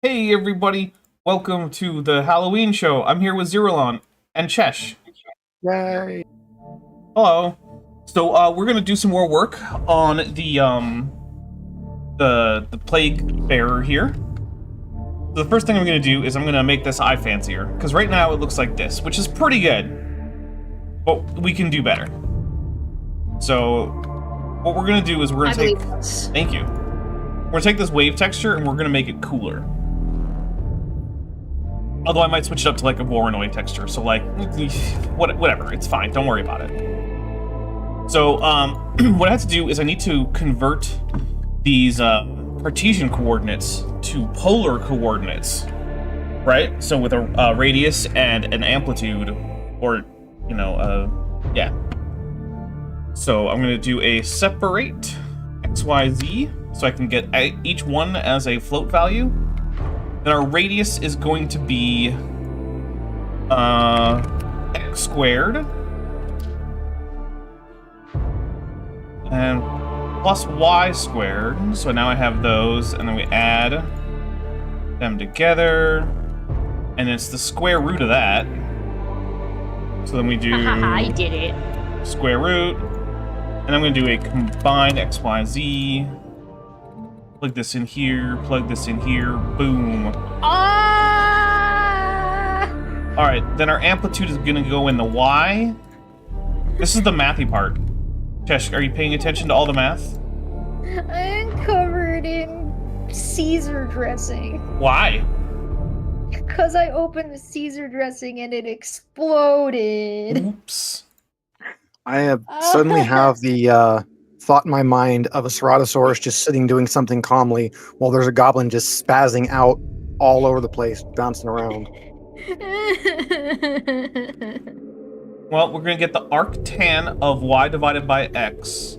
Hey everybody, welcome to the Halloween show. I'm here with Zerulon and Chesh. Yay! Hello. So we're gonna do some more work on the plague bearer here. So the first thing I'm gonna do is I'm gonna make this eye fancier, because right now it looks like this, which is pretty good. But we can do better. So what we're gonna do is we're gonna Thank you. We're gonna take this wave texture and we're gonna make it cooler. Although I might switch it up to like a Voronoi texture, so like, whatever, it's fine, don't worry about it. So, what I have to do is I need to convert these Cartesian coordinates to polar coordinates, right? So with a radius and an amplitude, or, you know, yeah. So I'm gonna do a separate XYZ, so I can get each one as a float value. Then our radius is going to be x squared and plus y squared. So now I have those, and then we add them together, and it's the square root of that. So then we do I did it. Square root, and I'm going to do a combined XYZ. Plug this in here, plug this in here, boom. Alright, then our amplitude is gonna go in the Y. This is the mathy part. Chesh, are you paying attention to all the math? I'm covered in Caesar dressing. Why? Because I opened the Caesar dressing and it exploded. Oops. I suddenly have the thought in my mind of a Ceratosaurus just sitting doing something calmly while there's a goblin just spazzing out all over the place, bouncing around. Well, we're gonna get the arctan of y divided by x,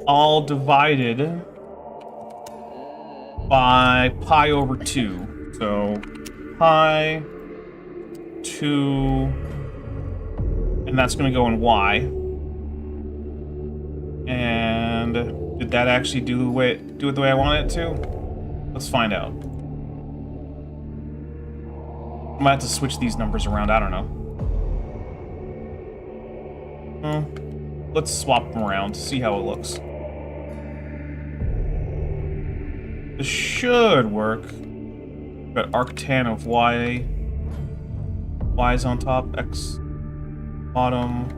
all divided by pi over 2. So pi 2, and that's gonna go in y. And did that actually do it the way I wanted it to? Let's find out. I might have to switch these numbers around, I don't know. Let's swap them around, see how it looks. This should work. Got arctan of y. Y is on top, x bottom.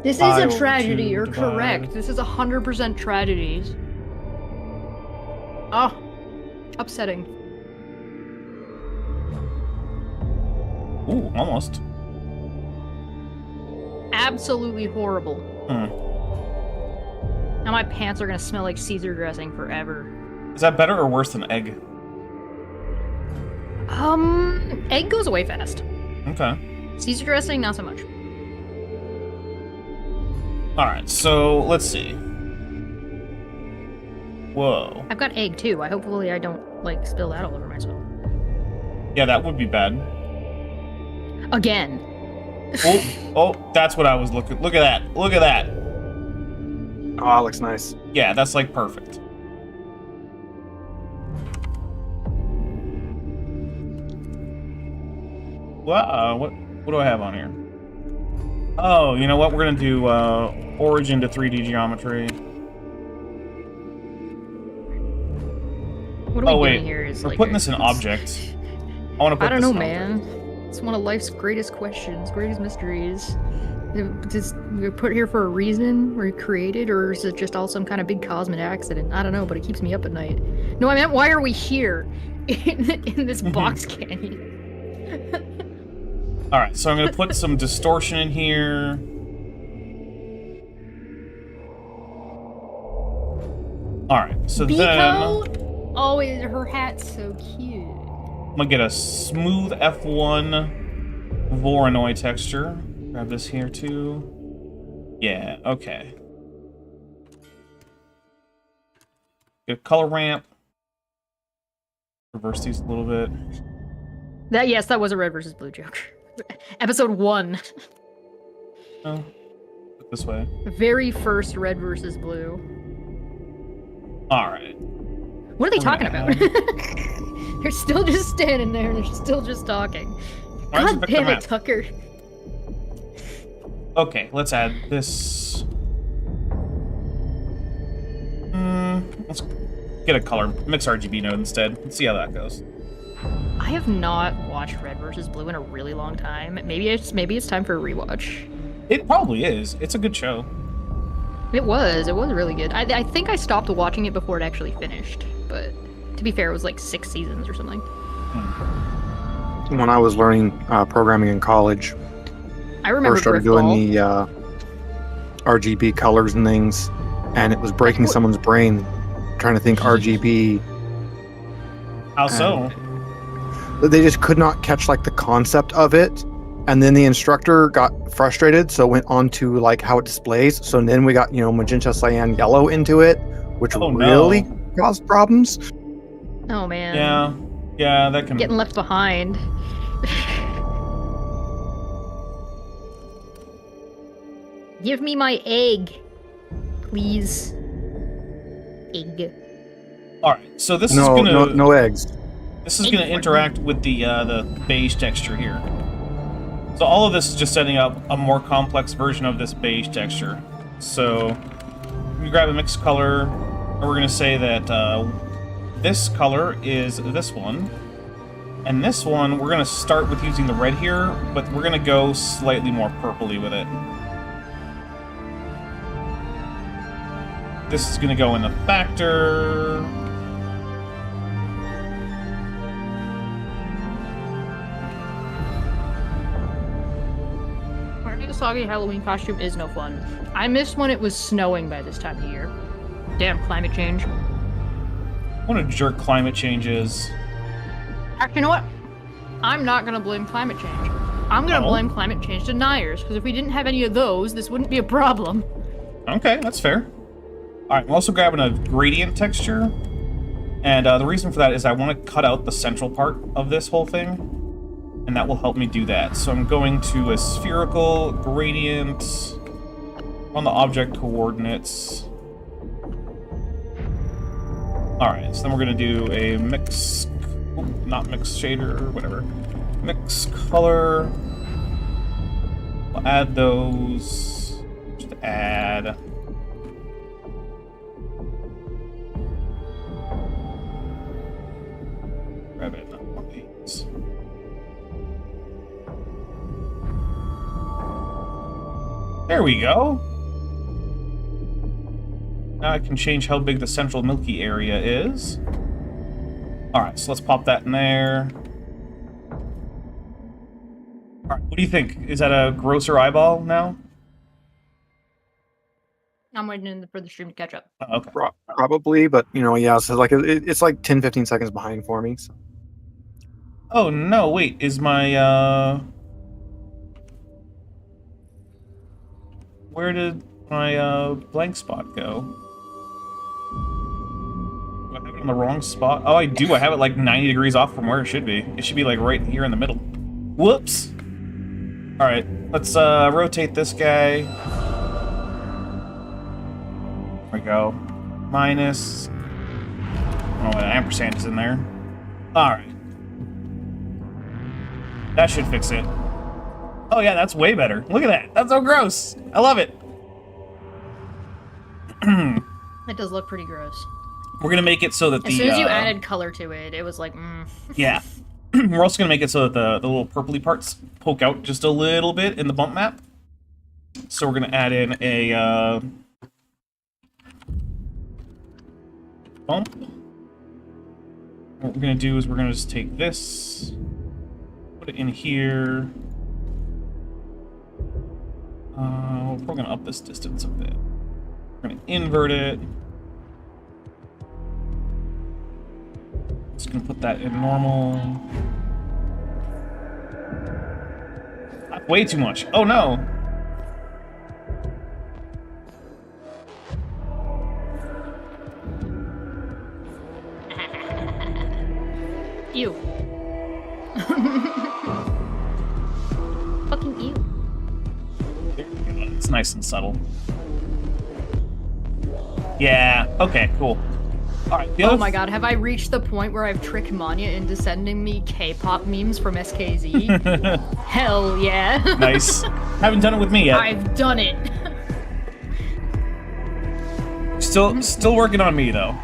This is a tragedy, you're correct. This is 100% tragedies. Oh, upsetting. Ooh, almost. Absolutely horrible. Now my pants are gonna smell like Caesar dressing forever. Is that better or worse than egg? Egg goes away fast. Okay. Caesar dressing, not so much. Alright, so let's see. Whoa. I've got egg too. Hopefully I don't, like, spill that all over myself. Yeah, that would be bad. Again. Oh, that's what I was looking. Look at that. Look at that. Oh, that looks nice. Yeah, that's like perfect. Wow, what do I have on here? Oh, you know what? We're gonna do origin to 3D geometry. What are we doing here? We're putting this in object. I want to put I don't this know, in man. object. It's one of life's greatest questions, greatest mysteries. Just we're put here for a reason? We're created, or is it just all some kind of big cosmic accident? I don't know, but it keeps me up at night. No, I meant why are we here in this box canyon? Alright, so I'm going to put some distortion in here. Alright, so Biko? then... Always, her hat's so cute. I'm going to get a smooth F1 Voronoi texture. Grab this here too. Yeah, okay. Get a color ramp. Reverse these a little bit. Yes, that was a red versus blue joke. Episode 1. Oh, look this way. Very first red versus blue. Alright. What are they We're talking gonna about? They're still just standing there and they're still just talking. Why don't you God pick the damn map? it, Tucker. Okay, let's add this. Let's get a color mix RGB node instead. Let's see how that goes. I have not watched Red vs. Blue in a really long time. Maybe it's time for a rewatch. It probably is. It's a good show. It was really good. I think I stopped watching it before it actually finished, but to be fair, it was like 6 seasons or something. When I was learning programming in college, I remember first started Griffball. doing the RGB colors and things, and it was breaking someone's brain trying to think RGB. How so? They just could not catch like the concept of it, and then the instructor got frustrated, so went on to like how it displays. So then we got magenta, cyan, yellow into it, which Oh, really no. caused problems. Oh man. Yeah, that can. Getting left behind. Give me my egg, please. Egg. All right, so this is No, gonna no eggs. this is gonna interact with the beige texture here. So all of this is just setting up a more complex version of this beige texture. So we grab a mixed color, and we're gonna say that this color is this one, and this one we're gonna start with using the red here, but we're gonna go slightly more purpley with it. This is gonna go in the factor. Wearing a soggy Halloween costume is no fun. I missed when it was snowing by this time of year. Damn climate change. What a jerk climate change is. Actually, you know what? I'm not gonna blame climate change. I'm gonna Oh. blame climate change deniers, because if we didn't have any of those, this wouldn't be a problem. Okay, that's fair. Alright, I'm also grabbing a gradient texture. And the reason for that is I want to cut out the central part of this whole thing. And that will help me do that. So I'm going to a spherical gradient on the object coordinates. Alright, so then we're going to do a mix... not mix shader, whatever. Mix color. We'll add those. Just add... grab it, not one of these. There we go. Now I can change how big the central milky area is. Alright, so let's pop that in there. Alright, what do you think? Is that a grosser eyeball now? I'm waiting for the stream to catch up. Oh, okay. Probably, but yeah. So like it's like 10-15 seconds behind for me. So. Oh no, wait, is my where did my blank spot go? Do I have it on the wrong spot? Oh, I do. I have it like 90 degrees off from where it should be. It should be like right here in the middle. Whoops. All right, let's rotate this guy. There we go. Minus. Oh, an ampersand is in there. All right. That should fix it. Oh yeah, that's way better. Look at that. That's so gross. I love it. It does look pretty gross. We're gonna make it so that As soon as you added color to it, it was like, Yeah. We're also gonna make it so that the little purpley parts poke out just a little bit in the bump map. So we're gonna add in a bump. What we're gonna do is we're gonna just take this, put it in here. We're probably gonna up this distance a bit. We're gonna invert it. Just gonna put that in normal. Way too much. Oh no! ew. Fucking ew. It's nice and subtle. Yeah, okay, cool. All right. Oh my god, have I reached the point where I've tricked Manya into sending me K-pop memes from SKZ? Hell yeah. Nice. Haven't done it with me yet. I've done it. Still working on me though.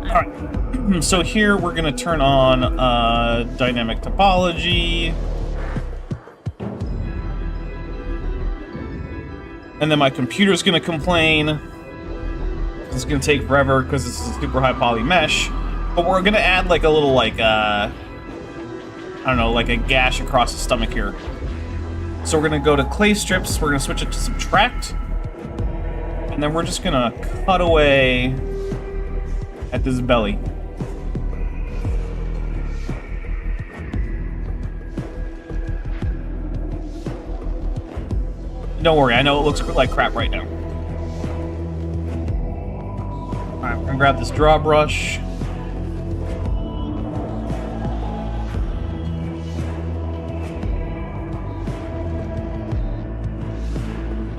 All right. So here we're gonna turn on dynamic topology. And then my computer's gonna complain. It's gonna take forever because this is a super high poly mesh. But we're gonna add like a little I don't know, like a gash across the stomach here. So we're gonna go to clay strips, we're gonna switch it to subtract. And then we're just gonna cut away at this belly. Don't worry, I know it looks like crap right now. Alright, we're gonna grab this draw brush.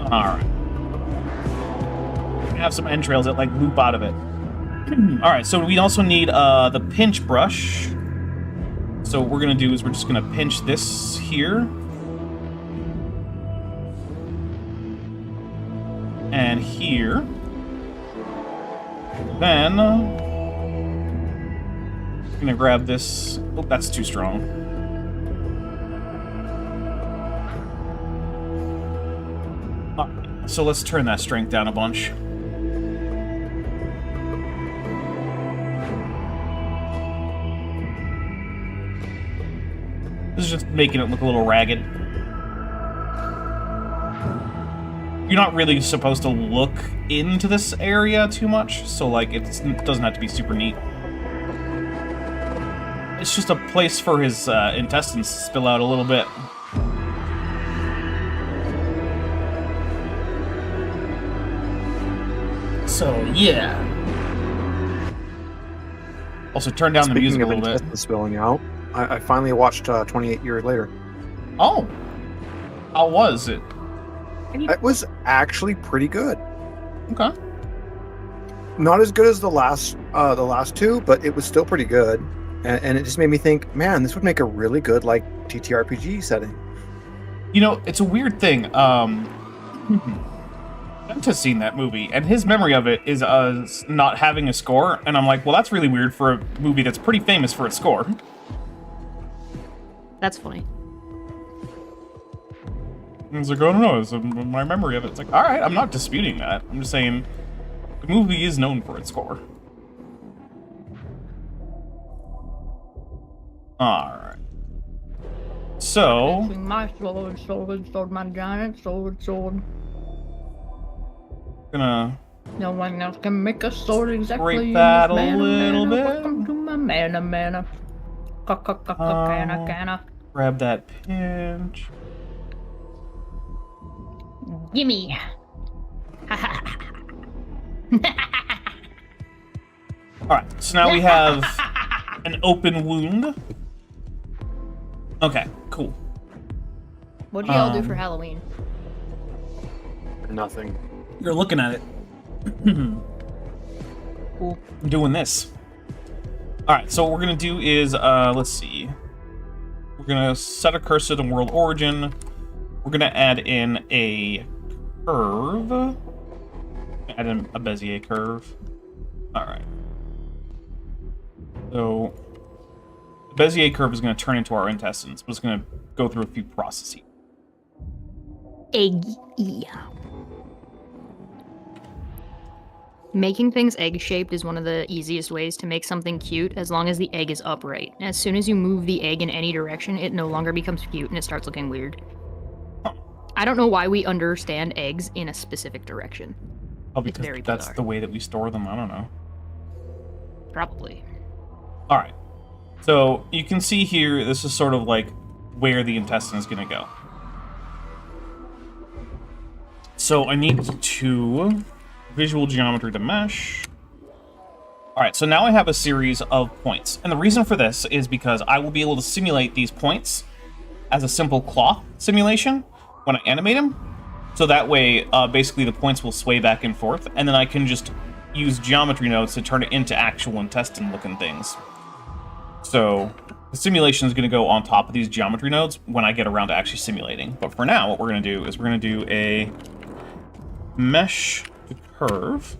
Alright. We have some entrails that like loop out of it. Alright, so we also need the pinch brush. So what we're gonna do is we're just gonna pinch this here. And here. Then I'm gonna grab this. Oh, that's too strong. So let's turn that strength down a bunch. This is just making it look a little ragged. You're not really supposed to look into this area too much, so like it doesn't have to be super neat. It's just a place for his intestines to spill out a little bit. So yeah. Also turn down the music a little bit. Spilling out. I finally watched 28 Years Later. Oh, how was it? It was actually pretty good. Okay. Not as good as the last two, but it was still pretty good. And it just made me think, man, this would make a really good like TTRPG setting. You know, it's a weird thing. I've just seen that movie, and his memory of it is not having a score, and I'm like, well, that's really weird for a movie that's pretty famous for its score. That's funny. And it's like, I don't know, it's my memory of it. It's like, all right, I'm not disputing that. I'm just saying the movie is known for its score. All right. So, My sword, my giant sword. Gonna No one else can make a sword exactly. scrape that a little bit. Welcome to my mana. Canna. Grab that pinch. Gimme. Alright, so now we have an open wound. Okay, cool. What'd y'all do for Halloween? Nothing. You're looking at it. Cool. I'm doing this. Alright, so what we're gonna do is, let's see. We're gonna set a cursor to world origin. We're gonna add in a curve. Add in a Bezier curve. Alright. So, the Bezier curve is gonna turn into our intestines, but it's gonna go through a few processes. Egg. Making things egg-shaped is one of the easiest ways to make something cute, as long as the egg is upright. As soon as you move the egg in any direction, it no longer becomes cute and it starts looking weird. Huh. I don't know why we understand eggs in a specific direction. Oh, because very that's bizarre. the way that we store them. I don't know. Probably. All right. So you can see here, this is sort of like where the intestine is going to go. So I need to visual geometry to mesh. All right, so now I have a series of points. And the reason for this is because I will be able to simulate these points as a simple claw simulation when I animate them. So that way, basically the points will sway back and forth, and then I can just use geometry nodes to turn it into actual intestine-looking things. So the simulation is going to go on top of these geometry nodes when I get around to actually simulating. But for now, what we're going to do is we're going to do a mesh to curve.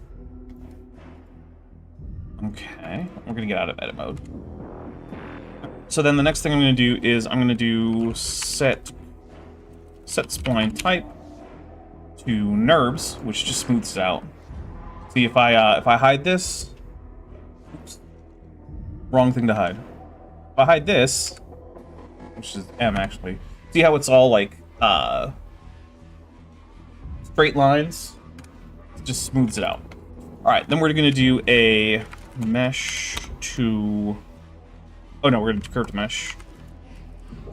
Okay, we're going to get out of edit mode. So then the next thing I'm going to do is I'm going to do set spline type to NURBS, which just smooths it out. See, if I hide this, oops, wrong thing to hide. If I hide this, which is M actually, see how it's all like straight lines? It just smooths it out. All right, then we're gonna do a mesh to. Oh no, we're gonna curve to mesh.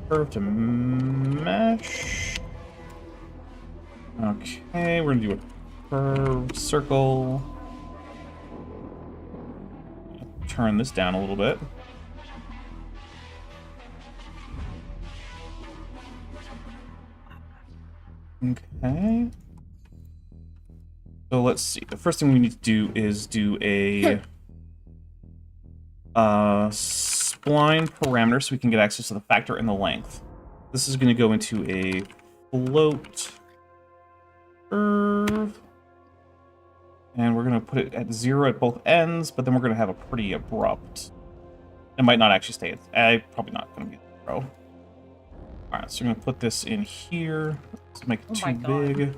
Curve to mesh. Okay, we're gonna do a curve circle. Turn this down a little bit. Okay. So let's see. The first thing we need to do is do a spline parameter so we can get access to the factor and the length. This is going to go into a float curve. And we're going to put it at 0 at both ends, but then we're going to have a pretty abrupt. It might not actually stay at, probably not going to be at 0. Alright, so we're going to put this in here. Let's make it too big.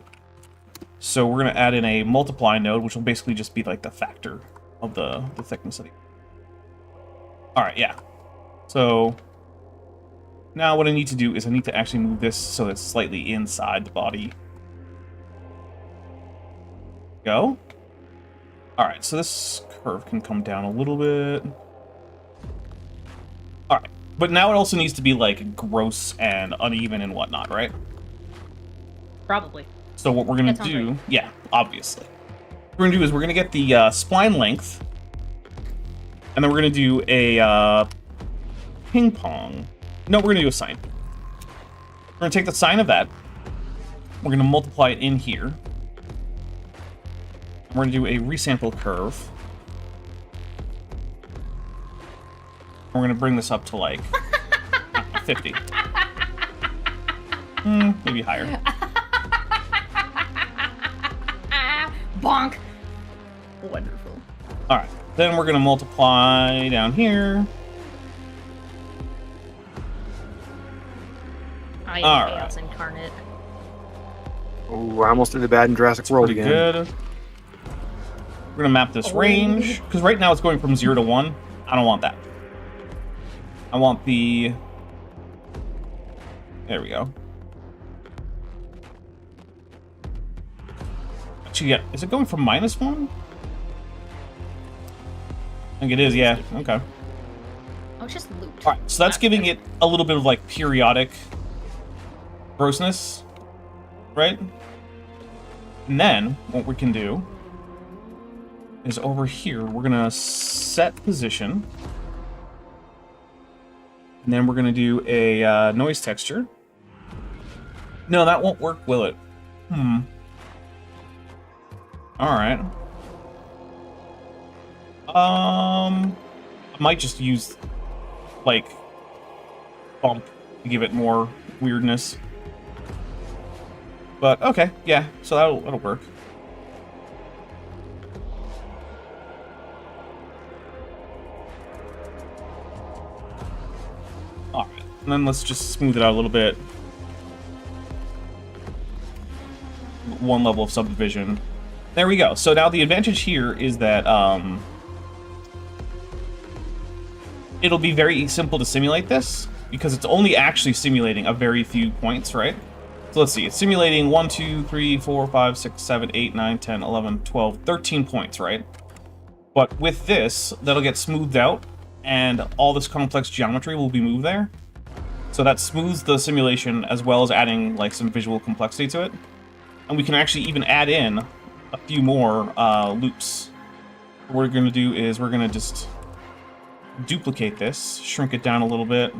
So we're going to add in a multiply node, which will basically just be like the factor of the thickness of the... Alright, yeah. So now what I need to do is I need to actually move this so it's slightly inside the body. Go. Alright, so this curve can come down a little bit. Alright, but now it also needs to be like gross and uneven and whatnot, right? Probably. So what we're gonna do, yeah, obviously. What we're gonna do is we're gonna get the spline length, and then we're gonna do a ping pong. No, we're gonna do a sine. We're gonna take the sine of that. We're gonna multiply it in here. We're going to do a resample curve. We're going to bring this up to like 50. Maybe higher. Bonk. Wonderful. All right. Then we're going to multiply down here. I am All chaos right. incarnate. Oh, I almost did the bad in Jurassic World Pretty again. good. We're going to map this range, because right now it's going from 0 to 1. I don't want that. I want the... There we go. Actually, yeah, is it going from -1? I think it is, yeah. Okay. Oh, it's just looped. All right, so that's giving it a little bit of like periodic grossness, right? And then what we can do is over here, we're gonna set position, and then we're gonna do a noise texture. No, that won't work, will it? All right. I might just use like bump to give it more weirdness. But okay, yeah, so that'll work. All right, and then let's just smooth it out a little bit. One level of subdivision. There we go. So now the advantage here is that it'll be very simple to simulate this because it's only actually simulating a very few points, right? So let's see, it's simulating 1, 2, 3, 4, 5, 6, 7, 8, 9, 10, 11, 12, 13 points, right? But with this, that'll get smoothed out and all this complex geometry will be moved there. So that smooths the simulation as well as adding like some visual complexity to it. And we can actually even add in a few more loops. What we're going to do is we're going to just duplicate this, shrink it down a little bit,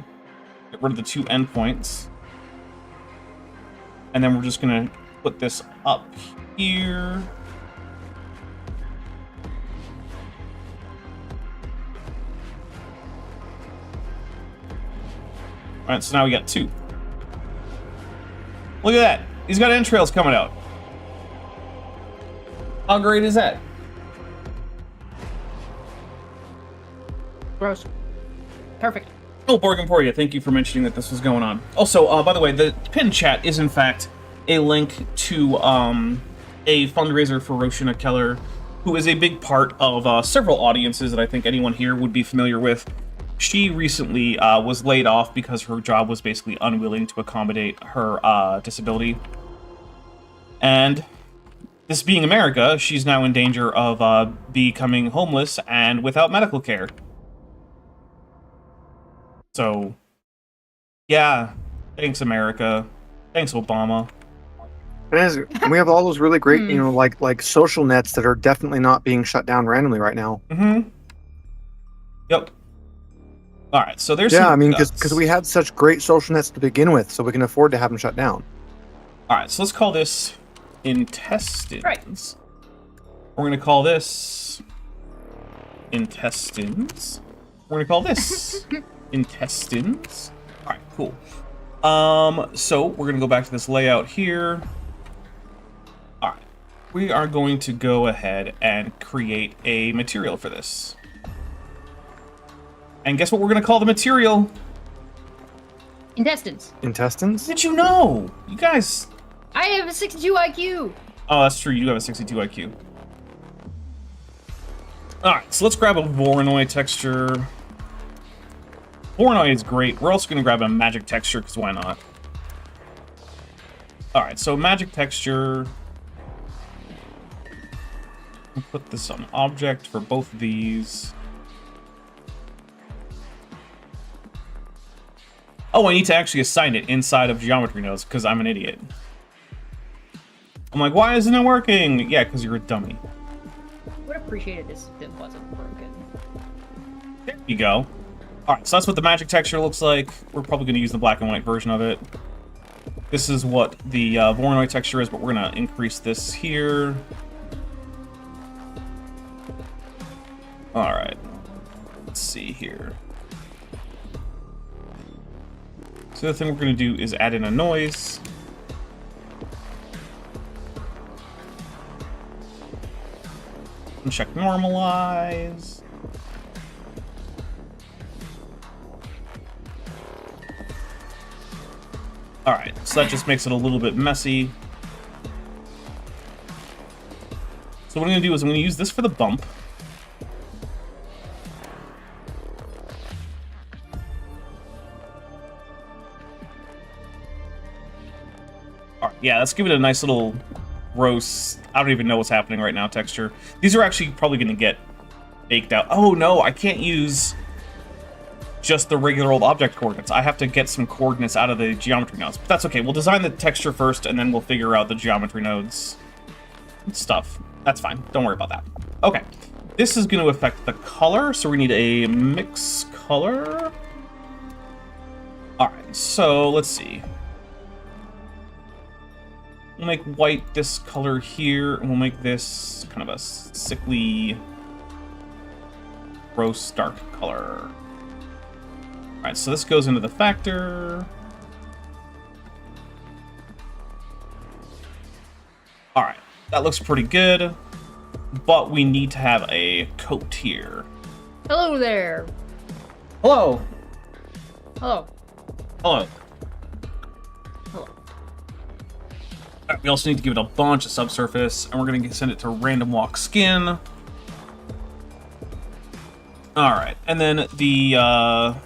get rid of the 2 endpoints, and then we're just going to put this up here. Alright, so now we got 2. Look at that. He's got entrails coming out. How great is that? Gross. Perfect. Oh, Borgenporia, thank you for mentioning that this was going on. Also, by the way, the pin chat is in fact a link to a fundraiser for Roshana Keller, who is a big part of several audiences that I think anyone here would be familiar with. She recently was laid off because her job was basically unwilling to accommodate her disability. And this being America, she's now in danger of becoming homeless and without medical care. So, yeah, thanks America. Thanks Obama. And we have all those really great, you know, like social nets that are definitely not being shut down randomly right now. Mm-hmm. Yep. All right, so there's Yeah, some I mean, guts. because we had such great social nets to begin with, so we can afford to have them shut down. All right, so let's call this intestines. Right. We're gonna call this intestines. We're gonna call this intestines. All right, cool. So we're gonna go back to this layout here. All right, we are going to go ahead and create a material for this. And guess what we're gonna call the material? Intestines. Intestines? Did you know? You guys. I have a 62 IQ. Oh, that's true. You do have a 62 IQ. Alright, so let's grab a Voronoi texture. Voronoi is great. We're also going to grab a magic texture, because why not? Alright, so magic texture. We'll put this on object for both of these. Oh, I need to actually assign it inside of geometry nodes, because I'm an idiot. I'm like, why isn't it working? Yeah, because you're a dummy. Would appreciate it if it wasn't broken. There you go. Alright, so that's what the magic texture looks like. We're probably going to use the black and white version of it. This is what the Voronoi texture is, but we're going to increase this here. Alright. Let's see here. So the thing we're going to do is add in a noise. And check normalize. Alright, so that just makes it a little bit messy. So what I'm going to do is I'm going to use this for the bump. Alright, yeah, let's give it a nice little gross, I don't even know what's happening right now, texture. These are actually probably going to get baked out. Oh no, I can't use just the regular old object coordinates. I have to get some coordinates out of the geometry nodes. But that's okay, we'll design the texture first, and then we'll figure out the geometry nodes stuff. That's fine, don't worry about that. Okay, this is going to affect the color, so we need a mix color. Alright, so let's see. We'll make white this color here, and we'll make this kind of a sickly, gross, dark color. Alright, so this goes into the factor. Alright, that looks pretty good, but we need to have a coat here. Hello there. Hello! Hello. Hello. Hello. We also need to give it a bunch of subsurface, and we're going to send it to random walk skin. Alright, and then the, we're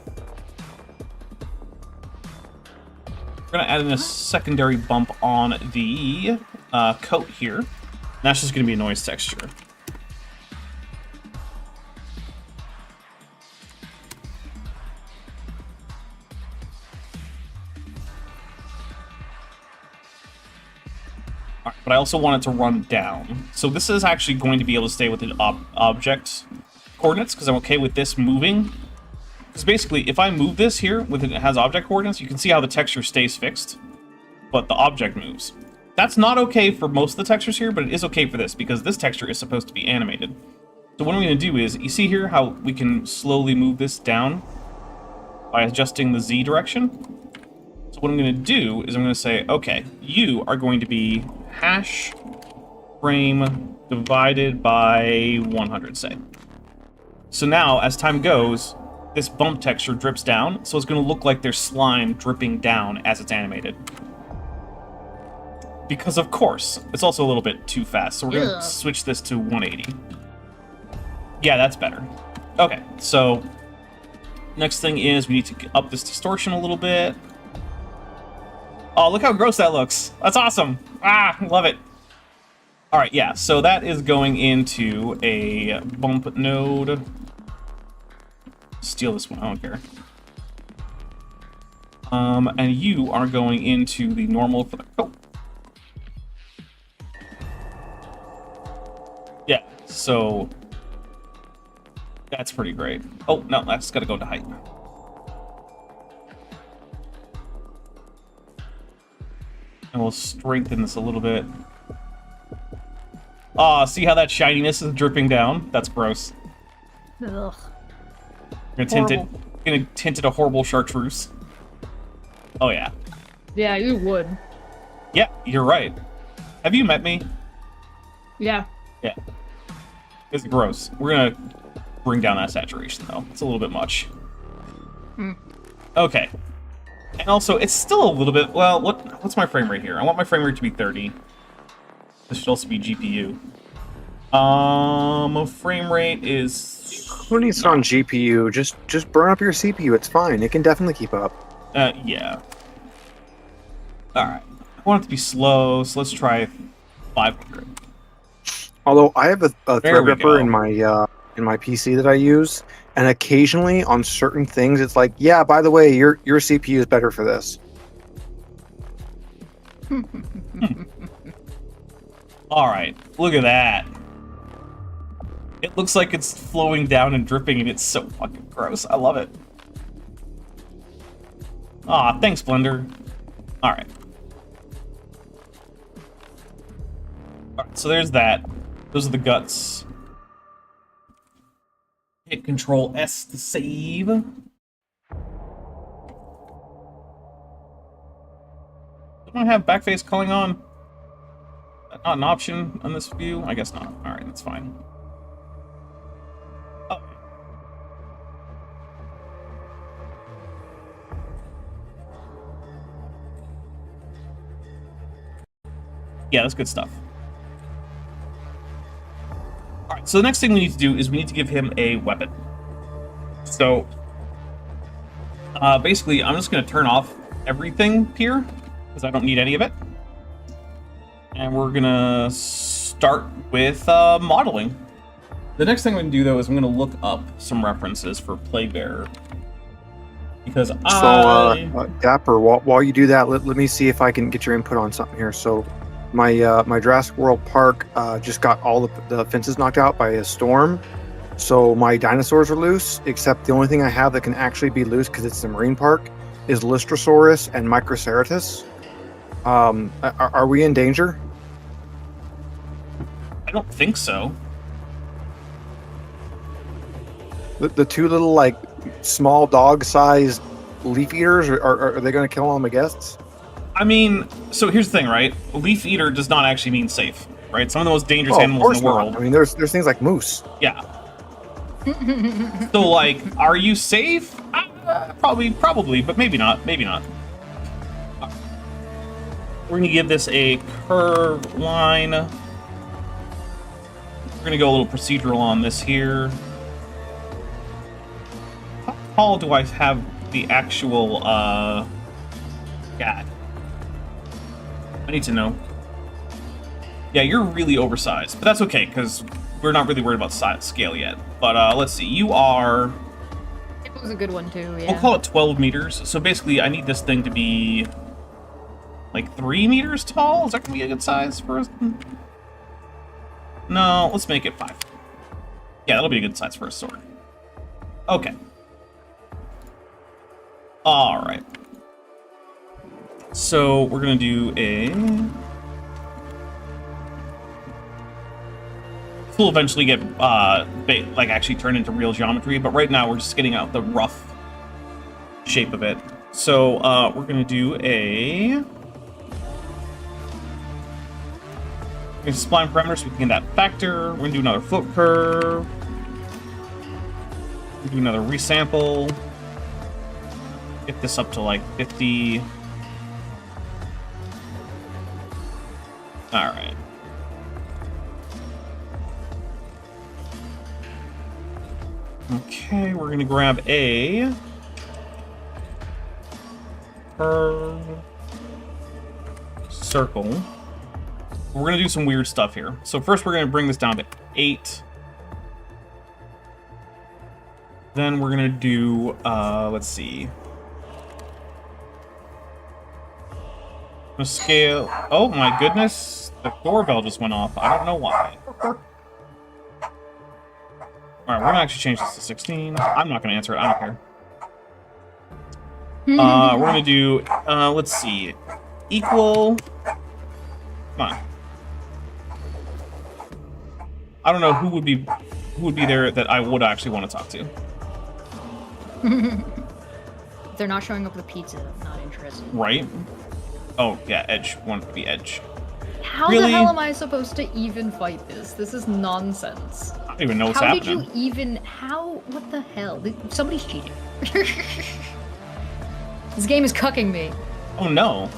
going to add in a secondary bump on the coat here. And that's just going to be a noise texture. But I also want it to run down. So this is actually going to be able to stay within object coordinates, because I'm okay with this moving. Because basically, if I move this here, within it has object coordinates, you can see how the texture stays fixed, but the object moves. That's not okay for most of the textures here, but it is okay for this, because this texture is supposed to be animated. So what I'm going to do is, you see here how we can slowly move this down by adjusting the Z direction. So what I'm going to do is I'm going to say, okay, you are going to be hash frame divided by 100, say. So now, as time goes, this bump texture drips down, so it's going to look like there's slime dripping down as it's animated. Because, of course, it's also a little bit too fast, so we're going to switch this to 180. Yeah, that's better. Okay, so next thing is we need to up this distortion a little bit. Oh, look how gross that looks. That's awesome. Ah, love it. All right, yeah, so that is going into a bump node. Steal this one, I don't care. And you are going into the normal for the... Oh. Yeah, so that's pretty great. Oh, no, that's got to go to height. And we'll strengthen this a little bit. Ah, see how that shininess is dripping down? That's gross. Ugh. Gonna tint it a horrible chartreuse. Oh yeah. Yeah, you would. Yeah, you're right. Have you met me? Yeah. Yeah. It's gross. We're gonna bring down that saturation though. It's a little bit much. Okay. And also, it's still a little bit... Well, what's my frame rate here? I want my frame rate to be 30. This should also be GPU. Frame rate is... Who needs it on GPU? Just burn up your CPU. It's fine. It can definitely keep up. Yeah. Alright. I want it to be slow, so let's try 500. Although I have a There we Threadripper go. in my PC that I use, and occasionally on certain things, it's like, yeah, by the way, your CPU is better for this. Alright, look at that. It looks like it's flowing down and dripping, and it's so fucking gross. I love it. Aw, thanks, Blender. Alright. Alright, so there's that. Those are the guts. Hit Control S to save. Don't I have backface culling on? Not an option on this view? I guess not. Alright, that's fine. Oh. Yeah, that's good stuff. Alright, so the next thing we need to do is we need to give him a weapon. So, basically, I'm just going to turn off everything here, because I don't need any of it. And we're gonna start with modeling. The next thing I'm gonna do though is I'm gonna look up some references for Playbearer. Because Dapper, while you do that, let me see if I can get your input on something here. So my Jurassic World Park just got all the fences knocked out by a storm. So my dinosaurs are loose, except the only thing I have that can actually be loose because it's the marine park is Lystrosaurus and Microceratus. Are we in danger? I don't think so. The two little, like, small dog-sized leaf eaters, are they going to kill all my guests? I mean, so here's the thing, right? Leaf eater does not actually mean safe, right? Some of the most dangerous animals in the world. I mean, there's things like moose. Yeah. So, like, are you safe? Probably, but maybe not. Maybe not. We're gonna give this a curve line. We're gonna go a little procedural on this here. How tall do I have the actual, God. I need to know. Yeah, you're really oversized, but that's okay, because we're not really worried about scale yet. But, let's see, you are... It was a good one, too, yeah. We'll call it 12 meters. So basically, I need this thing to be... like 3 meters tall? Is that gonna be a good size for us? No, let's make it 5. Yeah, that'll be a good size for a sword. Okay. Alright. So, we're gonna do a... This will eventually get, like, actually turn into real geometry, but right now we're just getting out the rough shape of it. So we're gonna do a spline parameter so we can get that factor. We're gonna do another float curve. We're gonna do another resample. Get this up to like 50. All right. Okay, we're gonna grab a curve circle. We're gonna do some weird stuff here. So first we're gonna bring this down to 8. Then we're gonna do, let's see. I'm gonna scale. Oh my goodness, the doorbell just went off. I don't know why. Alright, we're gonna actually change this to 16. I'm not gonna answer it, I don't care. We're gonna do, let's see, equal. Come on. I don't know who would be there that I would actually want to talk to. If they're not showing up with pizza, I'm not interested. Right? Oh yeah, Edge. Want to be Edge. How Really? the hell am I supposed to even fight this? This is nonsense. I don't even know what's How happening. did you even? How? What the hell? Somebody's cheating. This game is cucking me. Oh no.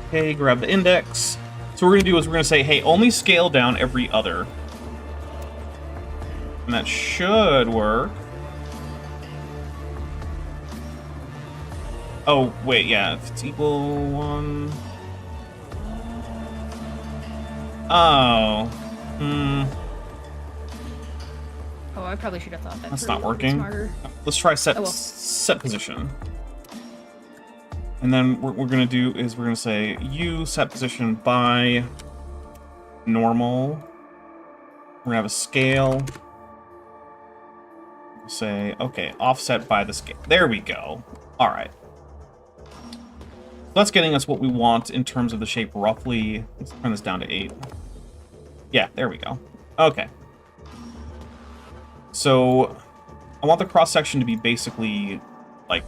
Okay, grab the index. So what we're gonna do is we're gonna say, hey, only scale down every other. And that should work. Oh, wait, yeah, if it's equal 1. Oh. Oh, I probably should have thought that. That's through not a little bit working. smarter. Let's try set Oh, well. set position. And then what we're gonna do is we're gonna say U set position by normal. We're gonna have a scale. We'll say, okay, offset by the scale. There we go. All right. That's getting us what we want in terms of the shape roughly. Let's turn this down to 8. Yeah, there we go. Okay. So I want the cross section to be basically like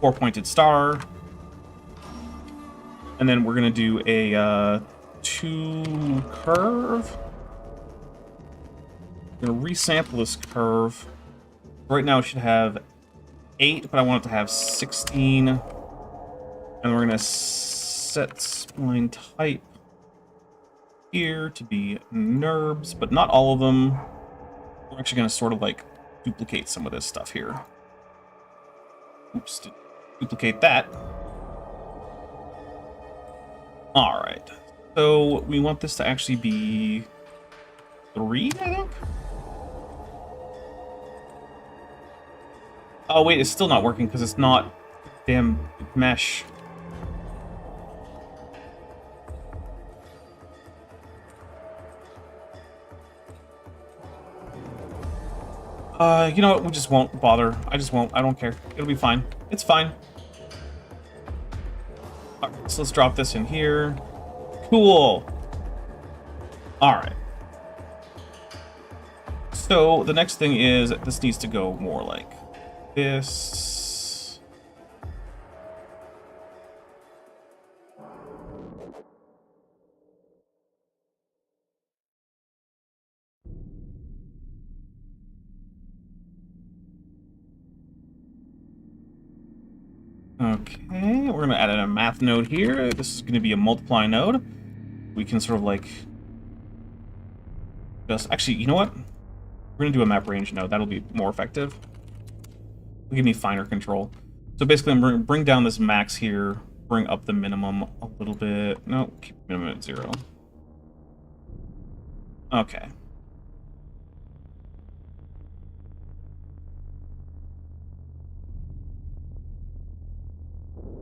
4-pointed star. And then we're gonna do a 2 curve. We're gonna resample this curve. Right now it should have 8, but I want it to have 16. And we're gonna set spline type here to be NURBS, but not all of them. We're actually gonna sort of like duplicate some of this stuff here. Oops, duplicate that. All right, so we want this to actually be 3, I think? Oh wait, it's still not working because it's not damn mesh. You know what? We just won't bother. I just won't. I don't care. It'll be fine. It's fine. Alright, so let's drop this in here. Cool. Alright. So the next thing is this needs to go more like this. Okay, we're gonna add in a math node here. This is gonna be a multiply node. We can sort of like just actually, you know what? We're gonna do a map range node. That'll be more effective. It'll give me finer control. So basically, I'm gonna bring down this max here, bring up the minimum a little bit. No, keep minimum at 0. Okay.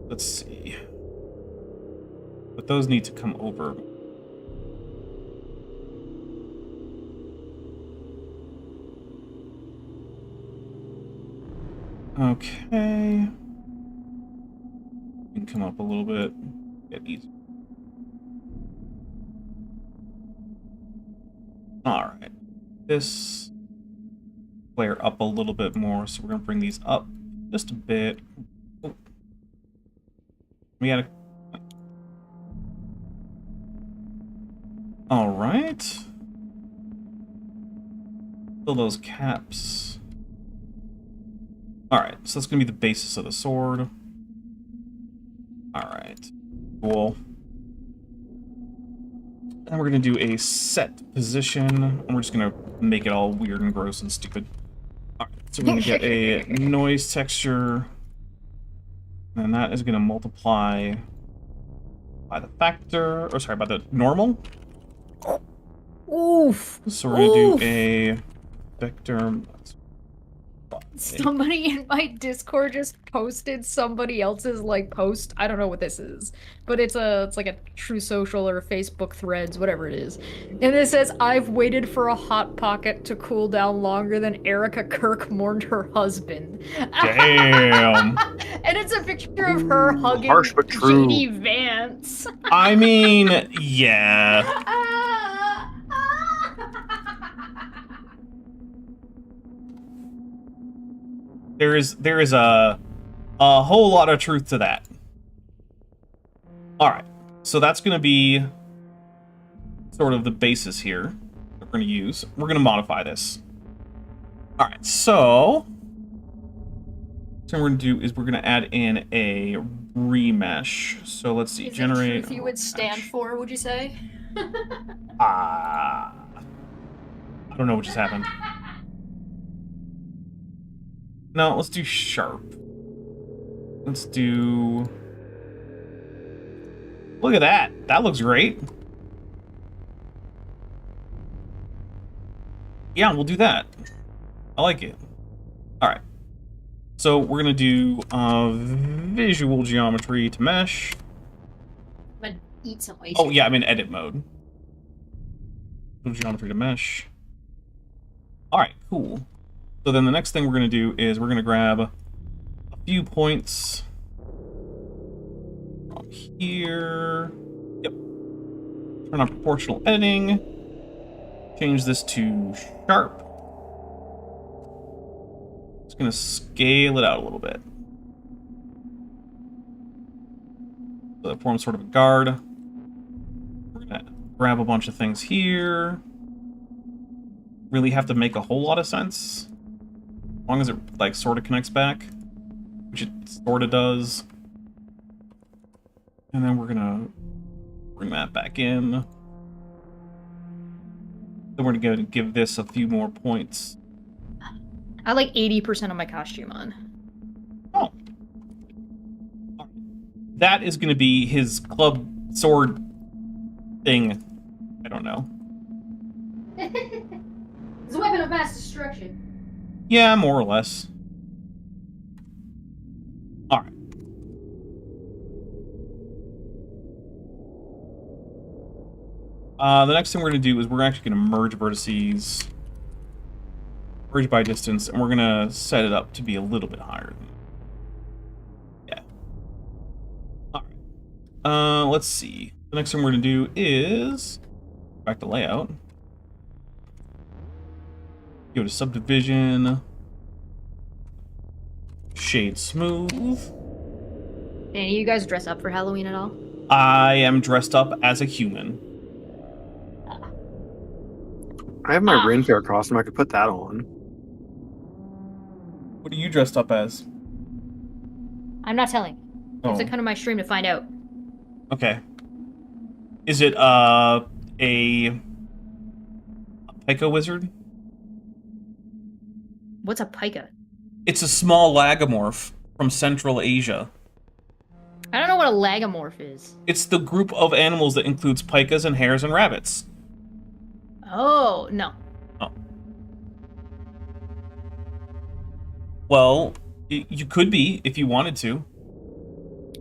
Let's see. But those need to come over. Okay. You can come up a little bit. Get easy. All Alright. This flare up a little bit more, so we're going to bring these up just a bit. Oh. We had a... Alright. Fill those caps. Alright, so that's going to be the basis of the sword. Alright. Cool. And we're going to do a set position, and we're just going to make it all weird and gross and stupid. Alright, so we're going to get a noise texture, and that is going to multiply by the factor, or sorry, by the normal. Oof. So we're going to do a vector. Somebody in my Discord just posted somebody else's like post. I don't know what this is, but it's like a True Social or Facebook Threads, whatever it is. And it says, "I've waited for a hot pocket to cool down longer than Erica Kirk mourned her husband." Damn. And it's a picture of her hugging harsh but true. JD Vance. I mean, yeah. There is a whole lot of truth to that. Alright, so that's going to be sort of the basis here that we're going to use. We're going to modify this. Alright, so what we're going to do is we're going to add in a remesh. So let's see, Is generate... it truth you would stand for, would you say? I don't know what just happened. No, let's do sharp. Let's do... Look at that. That looks great. Yeah, we'll do that. I like it. Alright. So we're going to do visual geometry to mesh. I'm gonna eat some ice. Oh, yeah, I'm in edit mode. Visual geometry to mesh. Alright, cool. So then the next thing we're going to do is we're going to grab a few points from here. Yep. Turn on proportional editing. Change this to sharp. It's going to scale it out a little bit. So it forms sort of a guard. We're going to grab a bunch of things here. Really have to make a whole lot of sense. As long as it, like, sort of connects back, which it sort of does. And then we're gonna bring that back in. Then we're gonna give this a few more points. I like 80% of my costume on. Oh. That is gonna be his club sword thing. I don't know. It's a weapon of mass destruction. Yeah, more or less. Alright. The next thing we're going to do is we're actually going to merge vertices. Merge by distance, and we're going to set it up to be a little bit higher. Yeah. Alright. Let's see. The next thing we're going to do is... Back to layout. Go to subdivision, shade smooth. And you guys dress up for Halloween at all? I am dressed up as a human. I have my Ren Fair costume. I could put that on. What are you dressed up as? I'm not telling. You have to Oh, come to my stream to find out. okay. Is it a Pika wizard? What's a pika? It's a small lagomorph from Central Asia. I don't know what a lagomorph is. It's the group of animals that includes pikas and hares and rabbits. Oh, no. Oh. Well, you could be if you wanted to.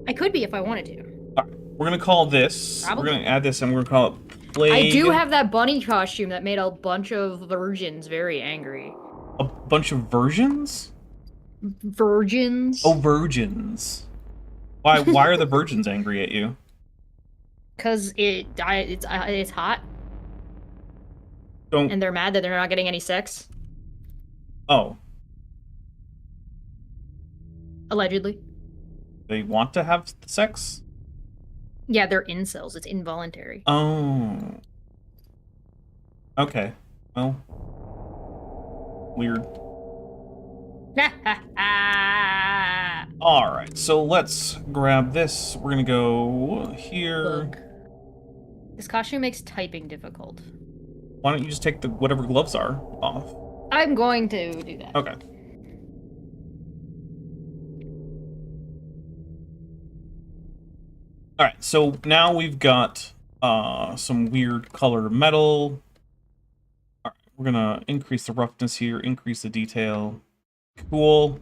I could be if I wanted to. Alright, we're gonna call this. Probably. We're gonna add this and we're gonna call it Plague. I do have that bunny costume that made a bunch of virgins very angry. A bunch of versions? Virgins? Oh, virgins. Why are the virgins angry at you? Cause it's hot. Don't. And they're mad that they're not getting any sex? Oh, Allegedly. they want to have sex? Yeah, they're incels. It's involuntary. Oh. Okay. Well. Weird. Alright, so let's grab this. We're gonna go here. Look. This costume makes typing difficult. Why don't you just take the whatever gloves are off? I'm going to do that. Okay. Alright, so now we've got some weird color metal. Alright, we're gonna increase the roughness here, increase the detail. Cool.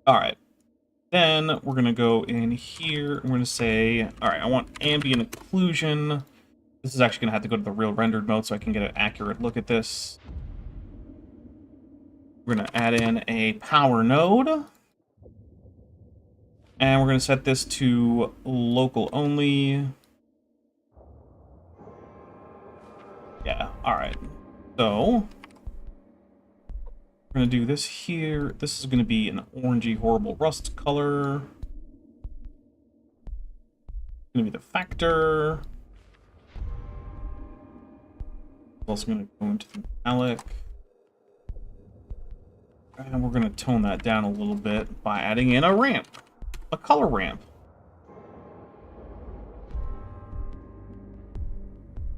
Alright. Then we're gonna go in here, we're gonna say, alright, I want ambient occlusion. This is actually gonna have to go to the real rendered mode so I can get an accurate look at this. We're gonna add in a power node. And we're gonna set this to local only. Yeah, alright. So we're gonna do this here. This is gonna be an orangey horrible rust color. Gonna be the factor. Also gonna go into the metallic. And we're gonna tone that down a little bit by adding in a ramp. A color ramp.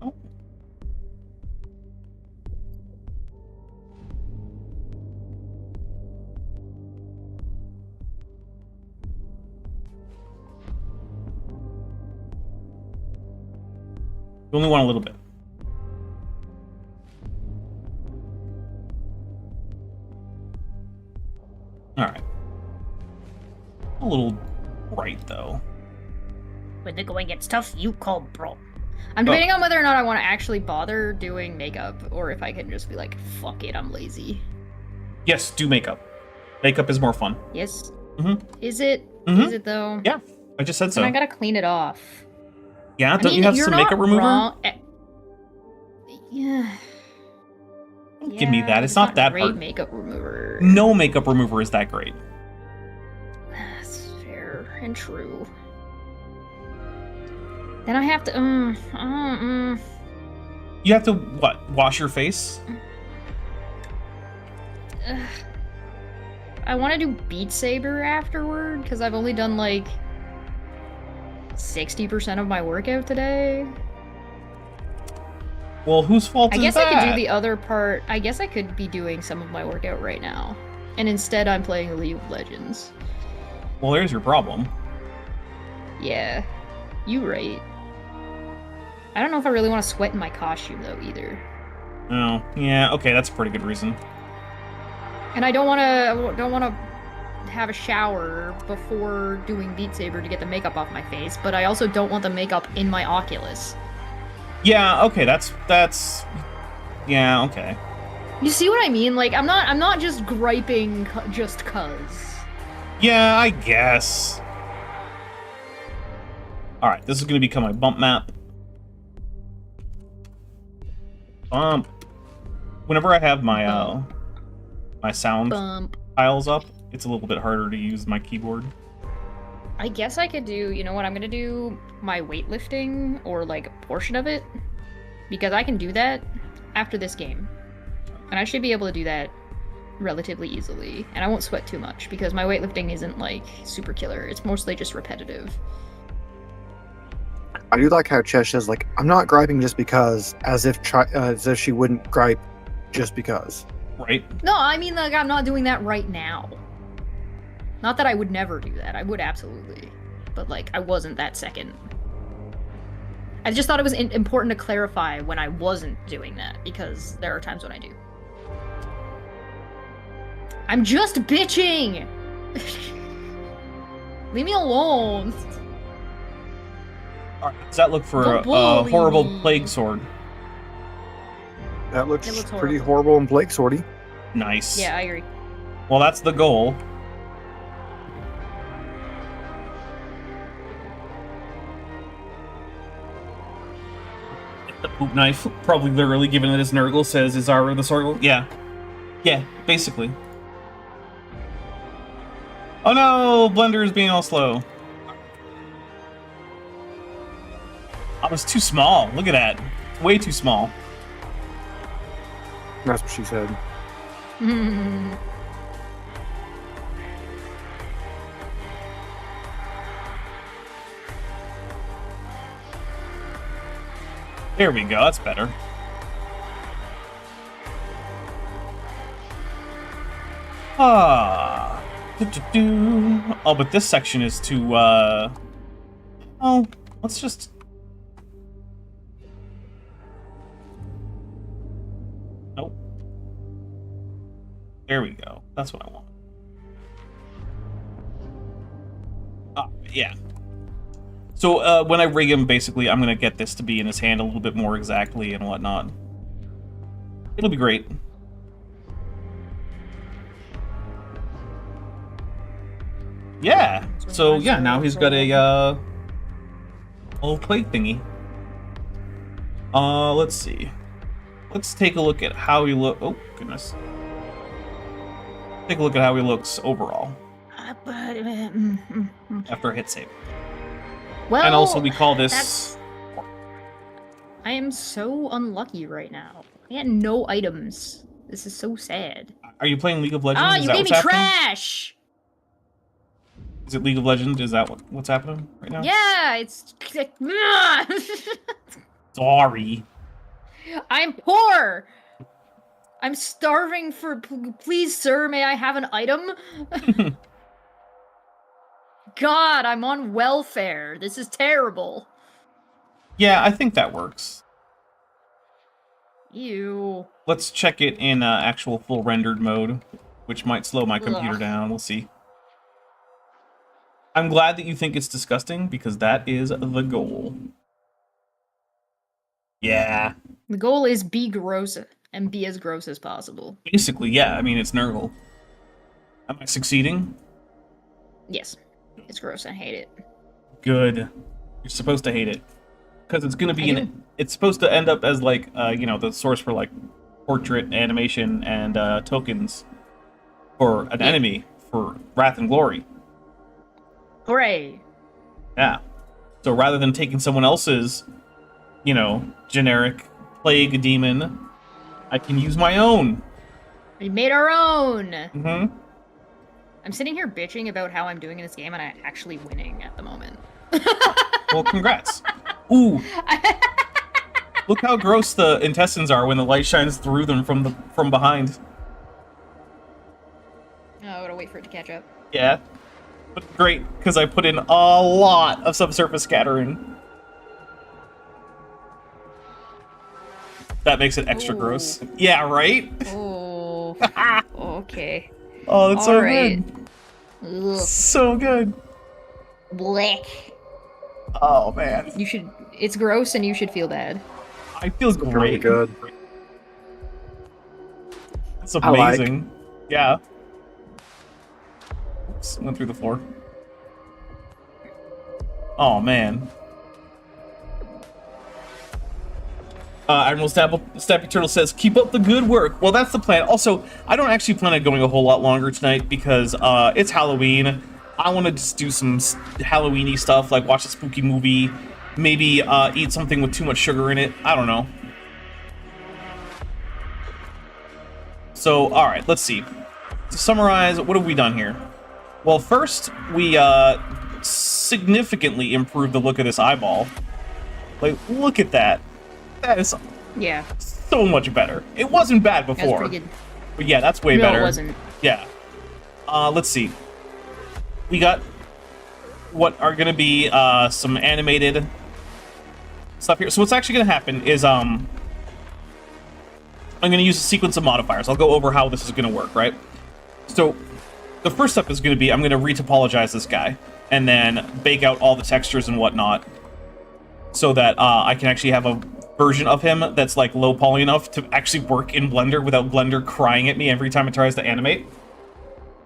Oh. We only want a little bit. Alright. A little bright, though. When the going gets tough, you call bro. I'm debating on whether or not I want to actually bother doing makeup, or if I can just be like, fuck it, I'm lazy. Yes, do makeup. Makeup is more fun. Yes? Mhm. Is it? Mhm. Is it though? Yeah, I just said so. And I gotta clean it off. Yeah, I don't mean, you have you're some not makeup remover? wrong. Yeah. Don't give me Yeah, that. It's not that great hard. makeup remover. No makeup remover is that great. That's fair and true. Then I have to. You have to, what, wash your face? I want to do Beat Saber afterward because I've only done like 60% of my workout today. Well, whose fault I is guess that? I could do the other part. I guess I could be doing some of my workout right now. And instead I'm playing League of Legends. Well, there's your problem. Yeah. You right. I don't know if I really want to sweat in my costume though either. Oh, yeah, okay, that's a pretty good reason. And I don't want to have a shower before doing Beat Saber to get the makeup off my face, but I also don't want the makeup in my Oculus. Yeah, okay, that's yeah, okay. You see what I mean? Like I'm not just griping just cuz. Yeah, I guess. Alright, this is going to become my bump map. Bump. Whenever I have my my sound Bump. tiles up, it's a little bit harder to use my keyboard. I guess I could do, you know what, I'm gonna do my weightlifting, or like a portion of it, because I can do that after this game. And I should be able to do that relatively easily, and I won't sweat too much, because my weightlifting isn't like super killer, it's mostly just repetitive. I do like how Chesh says, like, I'm not griping just because, as if she wouldn't gripe just because. Right? No, I mean, like, I'm not doing that right now. Not that I would never do that, I would absolutely. But, like, I wasn't that second. I just thought it was important to clarify when I wasn't doing that, because there are times when I do. I'm just bitching! Leave me alone! Alright, does that look for Don't a bully horrible me. plague sword? That looks, It looks pretty horrible. horrible and Blake sorty. Nice. Yeah, I agree. Well, that's the goal. Poop knife, probably literally, given that his Nurgle says is our the Sorgle. Yeah. Yeah, basically. Oh no! Blender is being all slow. I was too small. Look at that. Way too small. That's what she said. There we go. That's better. Ah. Oh, but this section is too, oh, let's just... Nope. There we go. That's what I want. Ah, yeah. So, when I rig him, basically, I'm gonna get this to be in his hand a little bit more exactly and whatnot. It'll be great. Yeah. So yeah, now he's got a little plate thingy. Let's see. Let's take a look at how he look. Oh goodness. Take a look at how he looks overall after a hit save. Well, And also we call this. I am so unlucky right now. I got no items. This is so sad. Are you playing League of Legends? Ah, Is you that gave me what's happening? trash! Is it League of Legends? Is that what's happening right now? Yeah, it's... Sorry. I'm poor! I'm starving for... Please, sir, may I have an item? God, I'm on welfare. This is terrible. Yeah, I think that works. Ew. Let's check it in actual full rendered mode, which might slow my computer Ugh. down. We'll see. I'm glad that you think it's disgusting, because that is the goal. Yeah. The goal is be gross and be as gross as possible. Basically, yeah. I mean, it's Nurgle. Am I succeeding? Yes. It's gross. I hate it. Good. You're supposed to hate it. Because it's going to be I do. it's supposed to end up as, like, you know, the source for, like, portrait, animation, and tokens for an enemy for Wrath and Glory. Hooray. Yeah. So rather than taking someone else's, you know, generic plague demon, I can use my own. We made our own. Mm-hmm. I'm sitting here bitching about how I'm doing in this game, and I'm actually winning at the moment. Well, congrats. Ooh. Look how gross the intestines are when the light shines through them from behind. Oh, I gotta wait for it to catch up. Yeah. But great, because I put in a lot of subsurface scattering. That makes it extra Ooh. gross. Yeah, right? Oh. Okay. Oh, that's so Alright. good. Ugh. So good. Black. Oh, man. You should. It's gross, and you should feel bad. I feel Really great. good. It's I like. amazing. Yeah. Oops, went through the floor. Oh, Admiral Stappy Turtle says, keep up the good work. Well, that's the plan. Also, I don't actually plan on going a whole lot longer tonight because it's Halloween. I want to just do some Halloween-y stuff, like watch a spooky movie, maybe eat something with too much sugar in it. I don't know. So, alright, let's see. To summarize, what have we done here? Well, first, we significantly improved the look of this eyeball. Like, look at that. That is Yeah, so much better. It wasn't bad that's before. pretty good. But yeah, that's way No, better. it wasn't. Yeah. Let's see. We got what are gonna be some animated stuff here. So what's actually gonna happen is I'm gonna use a sequence of modifiers. I'll go over how this is gonna work, right? So the first step is gonna be I'm gonna retopologize this guy and then bake out all the textures and whatnot so that I can actually have a version of him that's like low poly enough to actually work in Blender without Blender crying at me every time it tries to animate.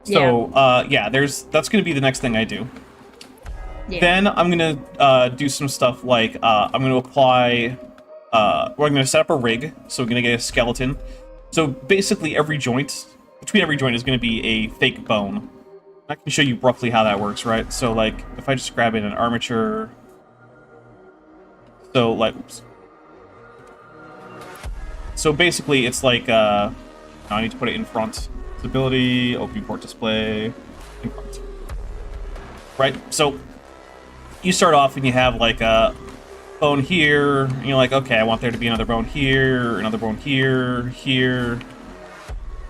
So, yeah, that's going to be the next thing I do. Yeah. Then I'm going to do some stuff like I'm going to apply we're going to set up a rig, so we're going to get a skeleton. So basically every joint, between every joint is going to be a fake bone. I can show you roughly how that works, right? So like, if I just grab in an armature, so like, oops. So basically it's like, I need to put it in front. Stability, open viewport display, in front. Right, so you start off and you have like a bone here, and you're like, okay, I want there to be another bone here, another bone here, here.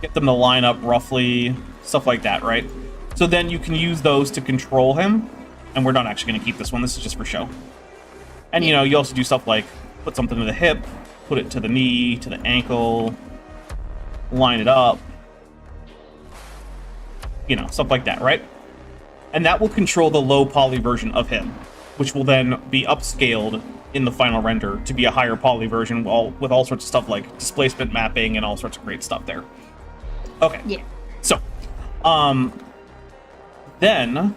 Get them to line up roughly, stuff like that, right? So then you can use those to control him, and we're not actually going to keep this one, this is just for show. And you know, you also do stuff like put something to the hip, put it to the knee, to the ankle, line it up, you know, stuff like that, right? And that will control the low poly version of him, which will then be upscaled in the final render to be a higher poly version with all sorts of stuff like displacement mapping and all sorts of great stuff there. Okay. Yeah. So, then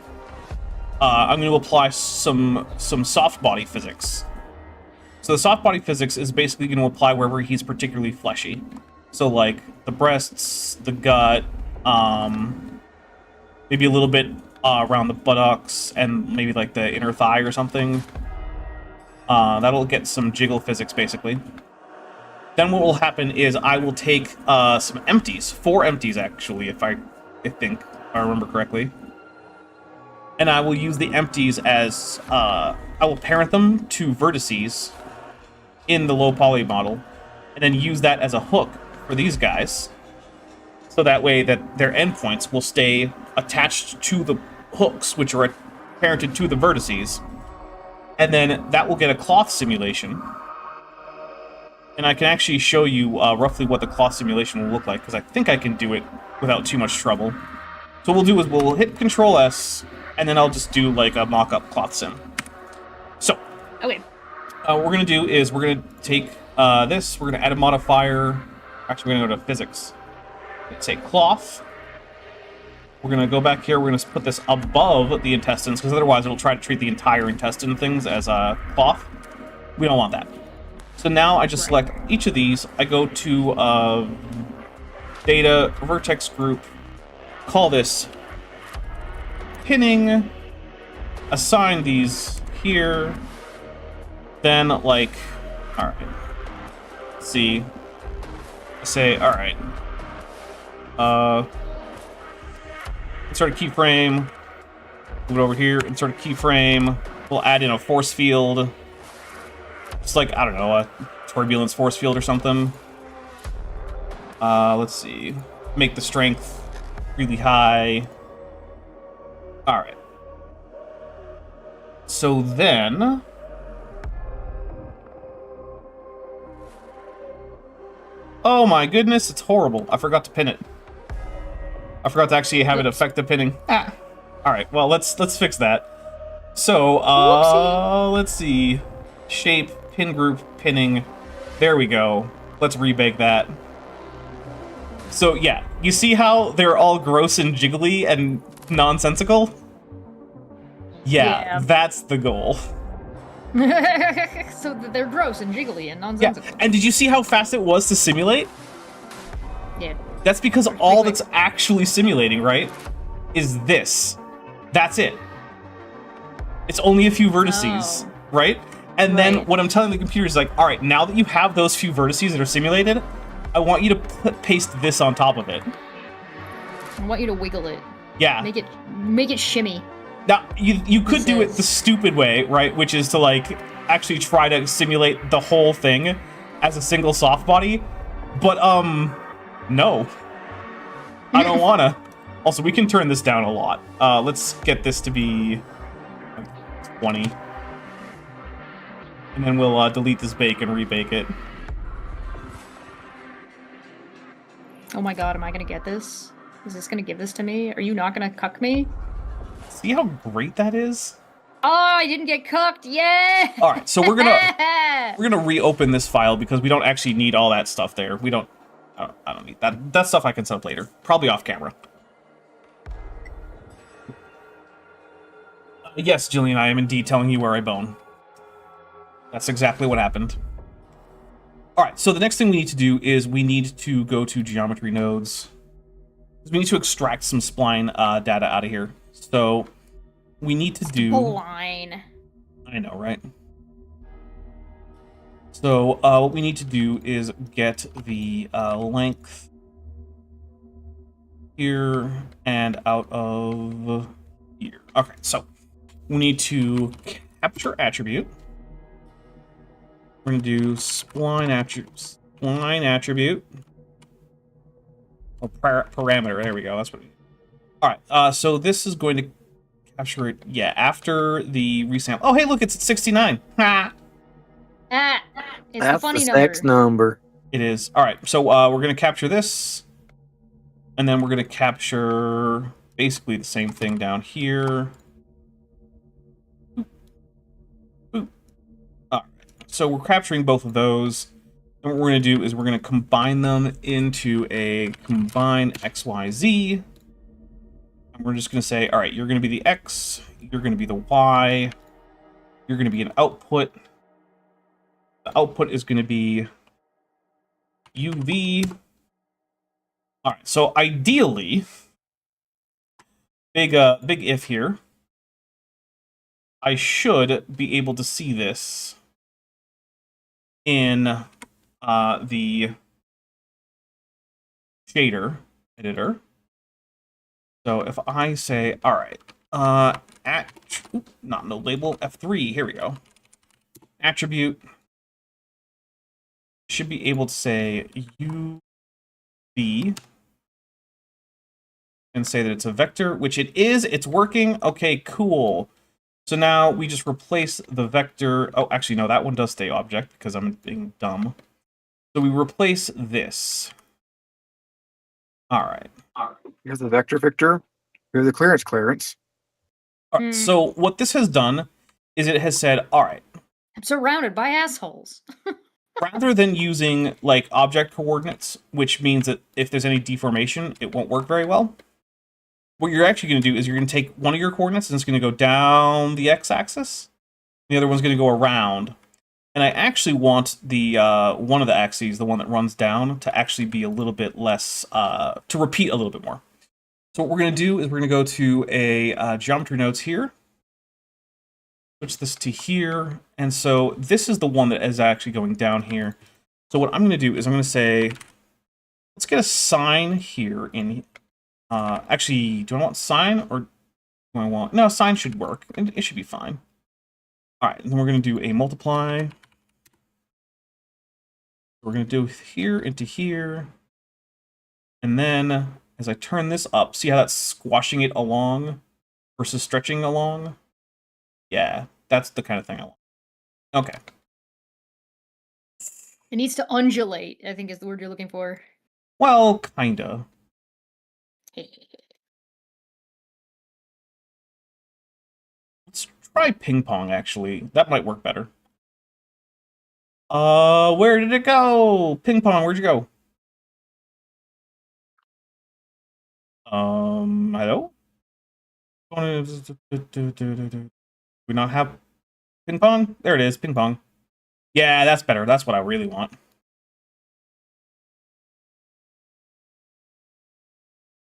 I'm going to apply some soft body physics. So the soft body physics is basically going to apply wherever he's particularly fleshy. So like the breasts, the gut, maybe a little bit around the buttocks, and maybe like the inner thigh or something. That'll get some jiggle physics basically. Then what will happen is I will take some empties, 4 empties actually, if I remember correctly. And I will use the empties as, I will parent them to vertices in the low poly model, and then use that as a hook for these guys. So that way that their endpoints will stay attached to the hooks, which are parented to the vertices. And then that will get a cloth simulation. And I can actually show you roughly what the cloth simulation will look like, because I think I can do it without too much trouble. So what we'll do is we'll hit Control S, and then I'll just do like a mock-up cloth sim. So, Okay. what we're going to do is we're going to take this, we're going to add a modifier. Actually, we're going to go to physics. Let's say cloth. We're going to go back here, we're going to put this above the intestines, because otherwise it'll try to treat the entire intestine things as a cloth. We don't want that. So now I just select each of these, I go to data, vertex group, call this pinning, assign these here, then like, alright, see, say, alright, insert a keyframe, move it over here, insert a keyframe, we'll add in a force field, just like, I don't know, a turbulence force field or something. Let's see, make the strength really high. Alright. So then... Oh my goodness, it's horrible. I forgot to pin it. I forgot to actually have it affect the pinning. Ah. Alright, well, let's fix that. So, let's see. Shape, pin group, pinning. There we go. Let's rebake that. So, yeah. You see how they're all gross and jiggly and nonsensical? Yeah, that's the goal. So they're gross and jiggly and nonsensical. Yeah, and did you see how fast it was to simulate? Yeah. That's because all that's actually simulating, right, is this. That's it. It's only a few vertices, right? And then what I'm telling the computer is like, all right, now that you have those few vertices that are simulated, I want you to paste this on top of it. I want you to wiggle it. Yeah. Make it shimmy. Now, you could do it the stupid way, right? Which is to, like, actually try to simulate the whole thing as a single soft body. But, no. I don't wanna. Also, we can turn this down a lot. Let's get this to be 20. And then we'll delete this bake and rebake it. Oh my god, am I gonna get this? Is this gonna give this to me? Are you not gonna cuck me? See how great that is? Oh, I didn't get cucked. Yeah. All right, so we're gonna reopen this file because we don't actually need all that stuff there. We don't. I don't need that. That stuff I can set up later, probably off camera. Yes, Jillian, I am indeed telling you where I bone. That's exactly what happened. All right, so the next thing we need to do is we need to go to geometry nodes. We need to extract some spline data out of here. So we need to do... Spline. I know, right? So what we need to do is get the length here and out of here. Okay, so we need to capture attribute. We're going to do spline attribute. Oh, parameter. There we go. That's what we need. All right. So this is going to capture it. Yeah, after the resample. Oh, hey, look, it's at 69. Ha! Ah, it's That's the funny the number. sex number. It is. All right. So we're going to capture this, and then we're going to capture basically the same thing down here. Boop. Boop. All right. So we're capturing both of those. And what we're going to do is we're going to combine them into a combine XYZ. And we're just going to say, all right, you're going to be the X, you're going to be the Y, you're going to be an output. The output is going to be UV. All right, so ideally, big if here, I should be able to see this in the shader editor. So if I say, all right, not node label, F3, here we go. Attribute should be able to say UV and say that it's a vector, which it is. It's working. Okay, cool. So now we just replace the vector. Oh, actually, no, that one does stay object because I'm being dumb. So we replace this. All right. Here's the vector, Victor. Here's the clearance. All right. So what this has done is it has said, all right, I'm surrounded by assholes. rather than using like object coordinates, which means that if there's any deformation, it won't work very well. What you're actually going to do is you're going to take one of your coordinates and it's going to go down the x-axis. The other one's going to go around. And I actually want the one of the axes, the one that runs down, to actually be a little bit less, to repeat a little bit more. So what we're going to do is we're going to go to a geometry nodes here. Switch this to here. And so this is the one that is actually going down here. So what I'm going to do is I'm going to say, let's get a sign here in. Actually, do I want sign or do I want? No, sign should work. It should be fine. All right, and then we're going to do a multiply. We're going to do here into here. And then as I turn this up, see how that's squashing it along versus stretching along? Yeah, that's the kind of thing I want. Okay. It needs to undulate, I think is the word you're looking for. Well, kinda. Let's try ping pong, actually. That might work better. Where did it go? Ping pong, where'd you go? Hello? Do we not have ping pong? There it is, ping pong. Yeah, that's better. That's what I really want.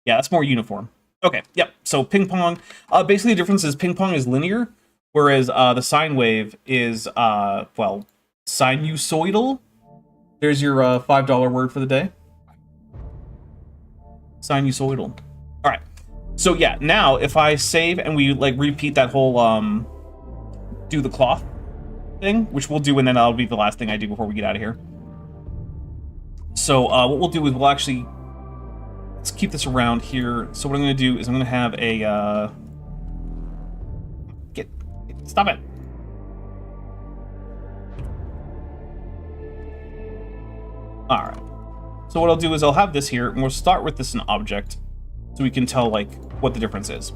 Yeah, that's more uniform. Okay, yep. So ping pong. Basically, the difference is ping pong is linear, whereas the sine wave is, well, sinusoidal. There's your $5 word for the day. Sinusoidal. All right. So yeah, now if I save and we like repeat that whole do the cloth thing, which we'll do, and then that'll be the last thing I do before we get out of here. So what we'll do is we'll actually let's keep this around here. So what I'm going to do is I'm going to have a stop it. All right. So what I'll do is I'll have this here, and we'll start with this in object, so we can tell like what the difference is.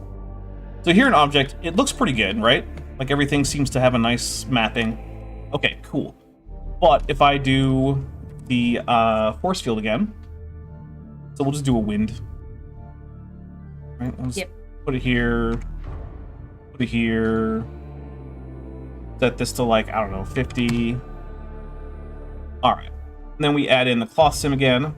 So here in object, it looks pretty good, right? Like everything seems to have a nice mapping. Okay, cool. But if I do the force field again, so we'll just do a wind. Right? Let's put it here. Put it here. Set this to like, I don't know, 50. All right. And then we add in the cloth sim again.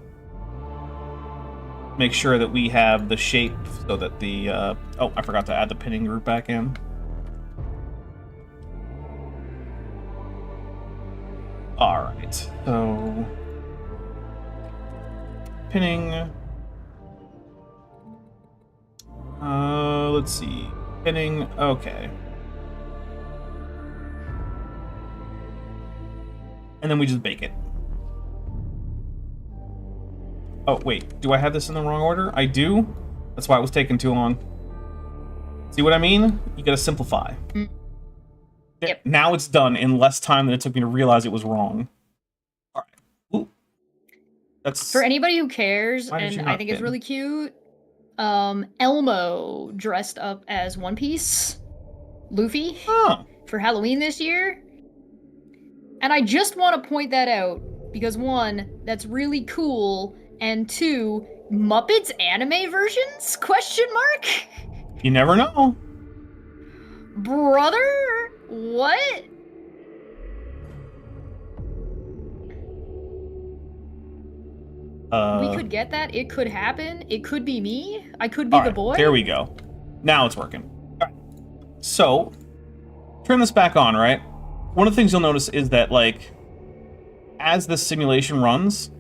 Make sure that we have the shape so that the... oh, I forgot to add the pinning group back in. Alright, so... Pinning... let's see. Pinning, okay. And then we just bake it. Oh, wait. Do I have this in the wrong order? I do? That's why it was taking too long. See what I mean? You gotta simplify. Yep. Now it's done in less time than it took me to realize it was wrong. Alright. Ooh. That's... For anybody who cares, Why did you and I not think it's pin? really cute, Elmo dressed up as One Piece, Luffy, Oh. for Halloween this year. And I just want to point that out because one, that's really cool, and two, Muppets anime versions? Question mark? You never know. Brother? What? We could get that. It could happen. It could be me. I could be All the right, boy. there we go. Now it's working. All right. So, turn this back on, right? One of the things you'll notice is that, like, as this simulation runs,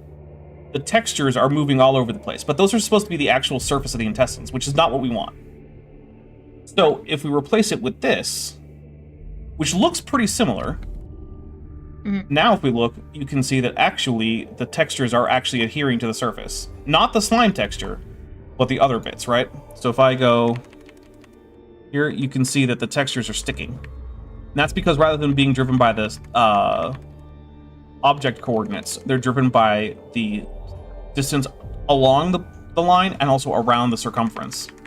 the textures are moving all over the place. But those are supposed to be the actual surface of the intestines, which is not what we want. So, if we replace it with this, which looks pretty similar, now if we look, you can see that actually the textures are actually adhering to the surface. Not the slime texture, but the other bits, right? So if I go here, you can see that the textures are sticking. And that's because rather than being driven by the object coordinates, they're driven by the distance along the line and also around the circumference. And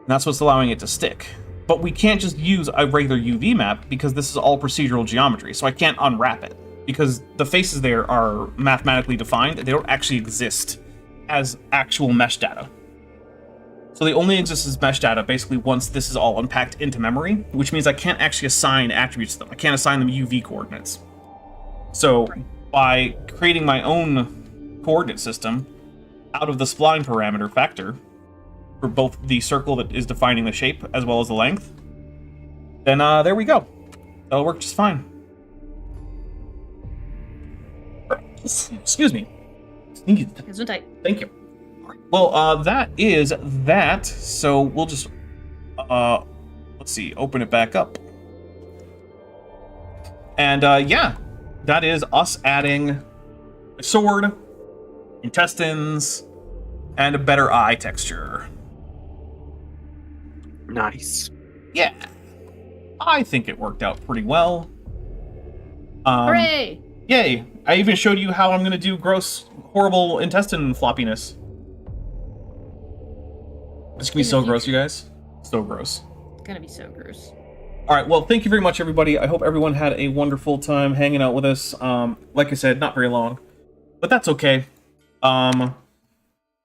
that's what's allowing it to stick. But we can't just use a regular UV map because this is all procedural geometry, so I can't unwrap it. Because the faces there are mathematically defined, they don't actually exist as actual mesh data. So they only exist as mesh data basically once this is all unpacked into memory, which means I can't actually assign attributes to them. I can't assign them UV coordinates. So by creating my own coordinate system out of the spline parameter factor, for both the circle that is defining the shape as well as the length, then there we go. That'll work just fine. Excuse me. Sneezed. Gesundheit. Thank you. Well, that is that. So we'll just, let's see, open it back up. And yeah, that is us adding a sword, intestines, and a better eye texture. Nice. Yeah, I think it worked out pretty well. Hooray! Yay! I even showed you how I'm going to do gross, horrible intestine floppiness. It's going to be so gross, you guys. So gross. It's gonna be so gross. All right, well, thank you very much, everybody. I hope everyone had a wonderful time hanging out with us. Like I said, not very long, but that's okay.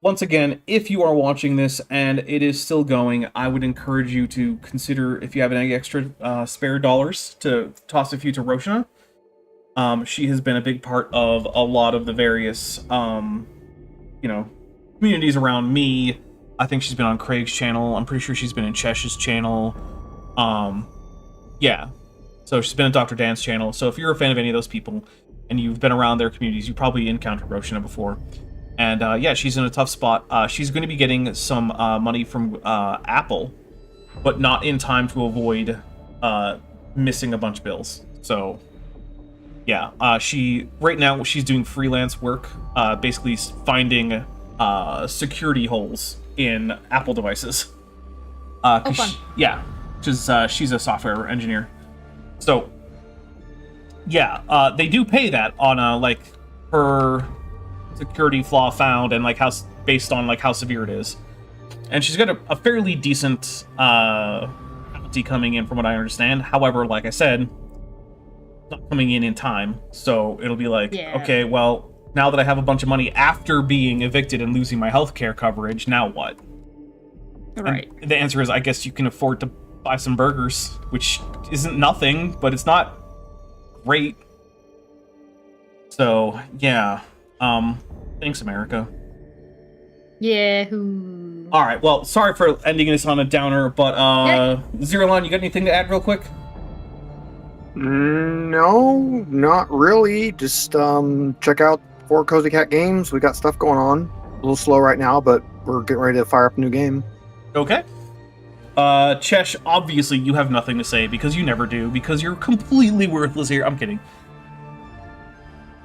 Once again, if you are watching this and it is still going, I would encourage you to consider, if you have any extra spare dollars, to toss a few to Roshna. She has been a big part of a lot of the various, communities around me. I think she's been on Craig's channel. I'm pretty sure she's been in Chesh's channel. Yeah. So she's been on Dr. Dan's channel. So if you're a fan of any of those people and you've been around their communities, you probably encountered Roshna before. And yeah, she's in a tough spot. She's going to be getting some money from Apple, but not in time to avoid missing a bunch of bills. So yeah, right now she's doing freelance work, basically finding security holes in Apple devices. Oh, fun. Yeah, because she's a software engineer. So yeah, they do pay that on like per security flaw found and like how based on like how severe it is. And she's got a fairly decent penalty coming in from what I understand. However, like I said, not coming in time, so it'll be like, Yeah. okay, well, now that I have a bunch of money after being evicted and losing my healthcare coverage, now what? Right. And the answer is, I guess you can afford to buy some burgers, which isn't nothing, but it's not great. So yeah. Thanks, America. Yeah. Who? All right. Well, sorry for ending this on a downer, but Zeralon, you got anything to add real quick? No, not really. Just check out 4 Cozy Cat Games. We got stuff going on. A little slow right now, but we're getting ready to fire up a new game. Okay. Chesh, obviously you have nothing to say because you never do, because you're completely worthless here. I'm kidding.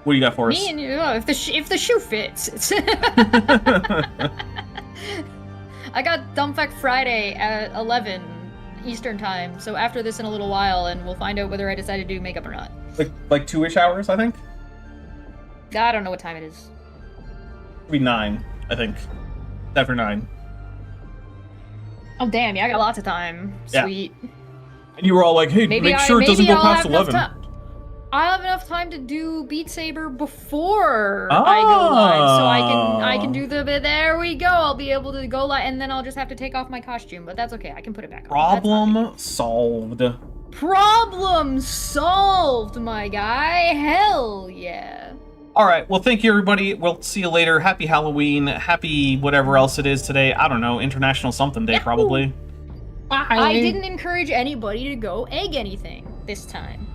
What do you got for us? Me and you. If the shoe fits. I got Dumb Fact Friday at 11 Eastern time. So after this in a little while, and we'll find out whether I decide to do makeup or not. Like 2-ish hours, I think. I don't know what time it is. It'll be 9, I think. After 9. Oh damn! Yeah, I got lots of time. Yeah. Sweet. And you were all like, "Hey, make sure it doesn't go past 11." I'll have enough time to do Beat Saber before I go live, so I can do the. There we go. I'll be able to go live, and then I'll just have to take off my costume, but that's okay. I can put it back on. Problem solved. Problem solved, my guy. Hell yeah. All right. Well, thank you, everybody. We'll see you later. Happy Halloween. Happy whatever else it is today. I don't know. International something day, probably. I didn't encourage anybody to go egg anything this time.